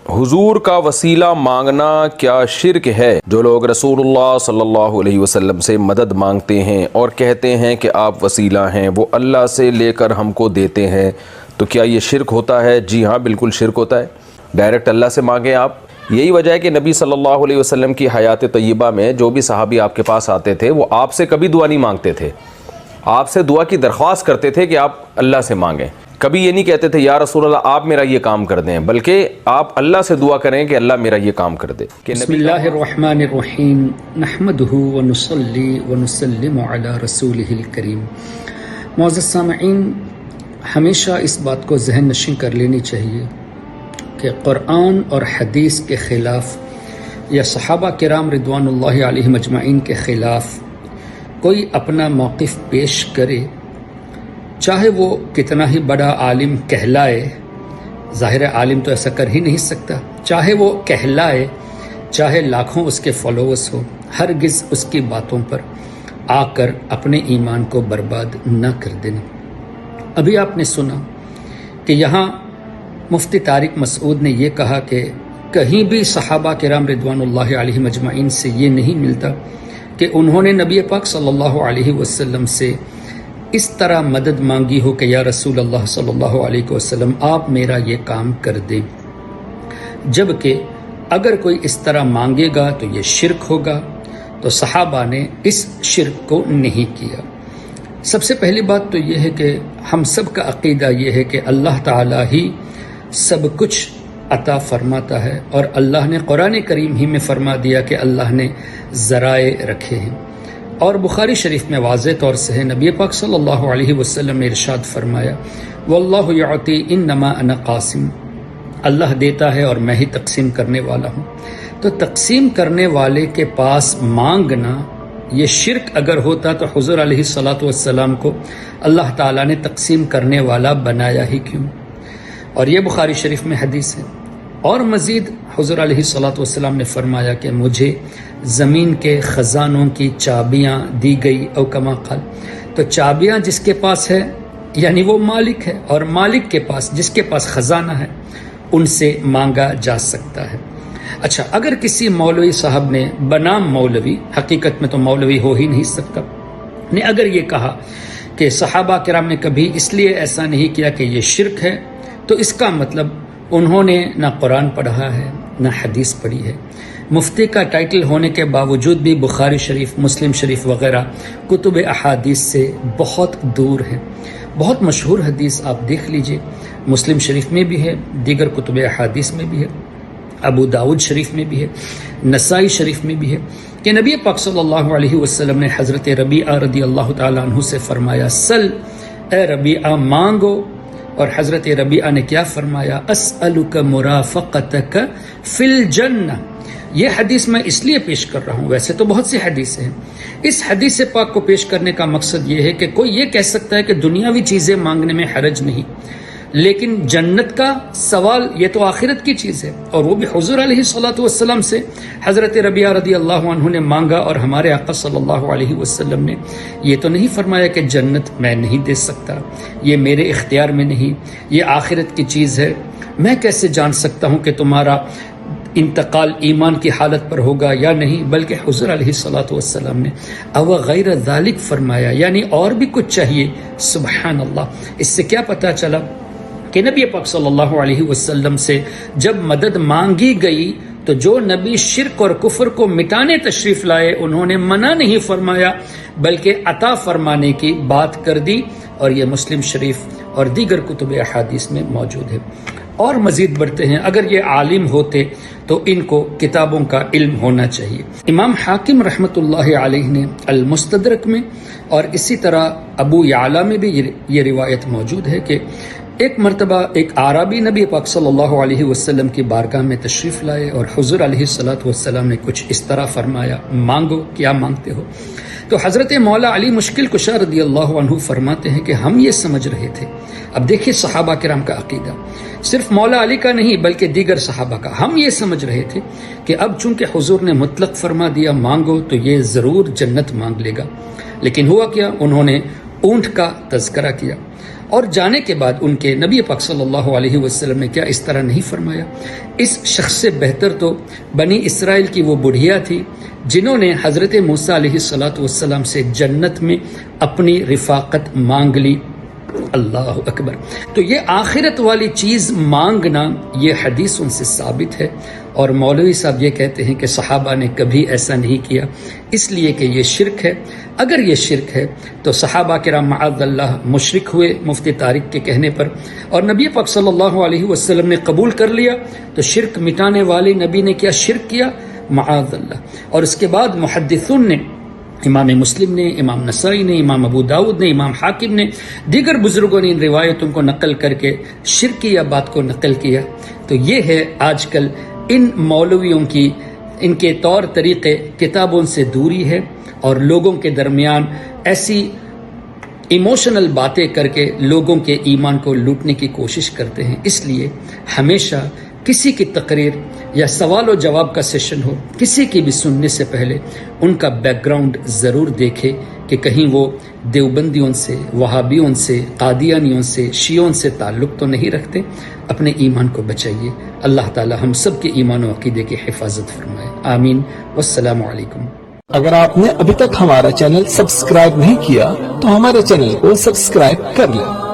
حضور کا وسیلہ مانگنا کیا شرک ہے؟ جو لوگ رسول اللہ صلی اللہ علیہ وسلم سے مدد مانگتے ہیں اور کہتے ہیں کہ آپ وسیلہ ہیں، وہ اللہ سے لے کر ہم کو دیتے ہیں، تو کیا یہ شرک ہوتا ہے؟ جی ہاں، بالکل شرک ہوتا ہے۔ ڈائریکٹ اللہ سے مانگیں آپ۔ یہی وجہ ہے کہ نبی صلی اللہ علیہ وسلم کی حیات طیبہ میں جو بھی صحابی آپ کے پاس آتے تھے وہ آپ سے کبھی دعا نہیں مانگتے تھے، آپ سے دعا کی درخواست کرتے تھے کہ آپ اللہ سے مانگیں۔ کبھی یہ نہیں کہتے تھے یا رسول اللہ آپ میرا یہ کام کر دیں، بلکہ آپ اللہ سے دعا کریں کہ اللہ میرا یہ کام کر دے۔ بسم اللہ الرحمن الرحیم، نحمدہ ونصلی ونسلم علی رسولہ الکریم۔ معزز سامعین، ہمیشہ اس بات کو ذہن نشین کر لینی چاہیے کہ قرآن اور حدیث کے خلاف یا صحابہ کرام رضوان اللہ علیہم اجمعین کے خلاف کوئی اپنا موقف پیش کرے، چاہے وہ کتنا ہی بڑا عالم کہلائے، ظاہر عالم تو ایسا کر ہی نہیں سکتا، چاہے وہ کہلائے، چاہے لاکھوں اس کے فالوورز ہو، ہرگز اس کی باتوں پر آ کر اپنے ایمان کو برباد نہ کر دینا۔ ابھی آپ نے سنا کہ یہاں مفتی طارق مسعود نے یہ کہا کہ کہیں بھی صحابہ کرام رضوان اللہ علیہم اجمعین سے یہ نہیں ملتا کہ انہوں نے نبی پاک صلی اللہ علیہ وسلم سے اس طرح مدد مانگی ہو کہ یا رسول اللہ صلی اللہ علیہ وسلم آپ میرا یہ کام کر دیں، جبکہ اگر کوئی اس طرح مانگے گا تو یہ شرک ہوگا، تو صحابہ نے اس شرک کو نہیں کیا۔ سب سے پہلی بات تو یہ ہے کہ ہم سب کا عقیدہ یہ ہے کہ اللہ تعالیٰ ہی سب کچھ عطا فرماتا ہے، اور اللہ نے قرآن کریم ہی میں فرما دیا کہ اللہ نے ذرائع رکھے ہیں، اور بخاری شریف میں واضح طور سے ہے، نبی پاک صلی اللہ علیہ وسلم نے ارشاد فرمایا واللہ یعطی انما انا قاسم، اللہ دیتا ہے اور میں ہی تقسیم کرنے والا ہوں۔ تو تقسیم کرنے والے کے پاس مانگنا یہ شرک اگر ہوتا تو حضور علیہ الصلاۃ والسلام کو اللہ تعالیٰ نے تقسیم کرنے والا بنایا ہی کیوں؟ اور یہ بخاری شریف میں حدیث ہے۔ اور مزید حضور علیہ الصلاۃ والسلام نے فرمایا کہ مجھے زمین کے خزانوں کی چابیاں دی گئی، او کما قال، تو چابیاں جس کے پاس ہے یعنی وہ مالک ہے، اور مالک کے پاس جس کے پاس خزانہ ہے ان سے مانگا جا سکتا ہے۔ اچھا، اگر کسی مولوی صاحب نے بنام مولوی، حقیقت میں تو مولوی ہو ہی نہیں سکتا، نے اگر یہ کہا کہ صحابہ کرام نے کبھی اس لیے ایسا نہیں کیا کہ یہ شرک ہے، تو اس کا مطلب انہوں نے نہ قرآن پڑھا ہے نہ حدیث پڑھی ہے۔ مفتی کا ٹائٹل ہونے کے باوجود بھی بخاری شریف، مسلم شریف وغیرہ کتب احادیث سے بہت دور ہیں۔ بہت مشہور حدیث آپ دیکھ لیجئے، مسلم شریف میں بھی ہے، دیگر کتب احادیث میں بھی ہے، ابو داود شریف میں بھی ہے، نسائی شریف میں بھی ہے، کہ نبی پاک صلی اللہ علیہ وسلم نے حضرت ربیعہ رضی اللہ تعالیٰ عنہ سے فرمایا سل، اے ربیعہ مانگو، اور حضرت ربیعہ نے کیا فرمایا؟ اسألک مرافقتک فی الجنہ۔ یہ حدیث میں اس لیے پیش کر رہا ہوں، ویسے تو بہت سی حدیثیں ہیں، اس حدیث پاک کو پیش کرنے کا مقصد یہ ہے کہ کوئی یہ کہہ سکتا ہے کہ دنیاوی چیزیں مانگنے میں حرج نہیں، لیکن جنت کا سوال یہ تو آخرت کی چیز ہے، اور وہ بھی حضور علیہ الصلاۃ والسلام سے حضرت ربیعہ رضی اللہ عنہ نے مانگا، اور ہمارے آقا صلی اللہ علیہ وسلم نے یہ تو نہیں فرمایا کہ جنت میں نہیں دے سکتا، یہ میرے اختیار میں نہیں، یہ آخرت کی چیز ہے، میں کیسے جان سکتا ہوں کہ تمہارا انتقال ایمان کی حالت پر ہوگا یا نہیں، بلکہ حضور علیہ الصلاۃ والسلام نے او غیر ذالک فرمایا، یعنی اور بھی کچھ چاہیے۔ سبحان اللہ، اس سے کیا پتہ چلا کہ نبی پاک صلی اللہ علیہ وسلم سے جب مدد مانگی گئی تو جو نبی شرک اور کفر کو مٹانے تشریف لائے انہوں نے منع نہیں فرمایا بلکہ عطا فرمانے کی بات کر دی، اور یہ مسلم شریف اور دیگر کتب احادیث میں موجود ہے۔ اور مزید بڑھتے ہیں، اگر یہ عالم ہوتے تو ان کو کتابوں کا علم ہونا چاہیے۔ امام حاکم رحمۃ اللہ علیہ نے المستدرک میں اور اسی طرح ابو یعلا میں بھی یہ روایت موجود ہے کہ ایک مرتبہ ایک اعرابی نبی پاک صلی اللہ علیہ وسلم کی بارگاہ میں تشریف لائے، اور حضور علیہ الصلاۃ والسلام نے کچھ اس طرح فرمایا، مانگو، کیا مانگتے ہو؟ تو حضرت مولا علی مشکل کشا رضی اللہ عنہ فرماتے ہیں کہ ہم یہ سمجھ رہے تھے، اب دیکھیے صحابہ کرام کا عقیدہ، صرف مولا علی کا نہیں بلکہ دیگر صحابہ کا، ہم یہ سمجھ رہے تھے کہ اب چونکہ حضور نے مطلق فرما دیا مانگو تو یہ ضرور جنت مانگ لے گا، لیکن ہوا کیا، انہوں نے اونٹ کا تذکرہ کیا، اور جانے کے بعد ان کے نبی پاک صلی اللہ علیہ وسلم نے کیا اس طرح نہیں فرمایا؟ اس شخص سے بہتر تو بنی اسرائیل کی وہ بڑھیا تھی جنہوں نے حضرت موسیٰ علیہ السلام سے جنت میں اپنی رفاقت مانگ لی۔ اللہ اکبر۔ تو یہ آخرت والی چیز مانگنا یہ حدیث ان سے ثابت ہے، اور مولوی صاحب یہ کہتے ہیں کہ صحابہ نے کبھی ایسا نہیں کیا، اس لیے کہ یہ شرک ہے۔ اگر یہ شرک ہے تو صحابہ کرام معاذ اللہ مشرک ہوئے مفتی طارق کے کہنے پر، اور نبی پاک صلی اللہ علیہ وسلم نے قبول کر لیا، تو شرک مٹانے والے نبی نے کیا شرک کیا؟ معاذ اللہ۔ اور اس کے بعد محدثون نے، امام مسلم نے، امام نسائی نے، امام ابو داود نے، امام حاکم نے، دیگر بزرگوں نے ان روایتوں کو نقل کر کے شرکیہ بات کو نقل کیا۔ تو یہ ہے آج کل ان مولویوں کی، ان کے طور طریقے، کتابوں سے دوری ہے، اور لوگوں کے درمیان ایسی ایموشنل باتیں کر کے لوگوں کے ایمان کو لوٹنے کی کوشش کرتے ہیں۔ اس لیے ہمیشہ کسی کی تقریر یا سوال و جواب کا سیشن ہو، کسی کی بھی سننے سے پہلے ان کا بیک گراؤنڈ ضرور دیکھے کہ کہیں وہ دیوبندیوں سے، وہابیوں سے، قادیانیوں سے، شیعوں سے تعلق تو نہیں رکھتے۔ اپنے ایمان کو بچائیے۔ اللہ تعالی ہم سب کے ایمان و عقیدے کی حفاظت فرمائے، آمین۔ والسلام علیکم۔ اگر آپ نے ابھی تک ہمارا چینل سبسکرائب نہیں کیا تو ہمارے چینل کو سبسکرائب کر لیں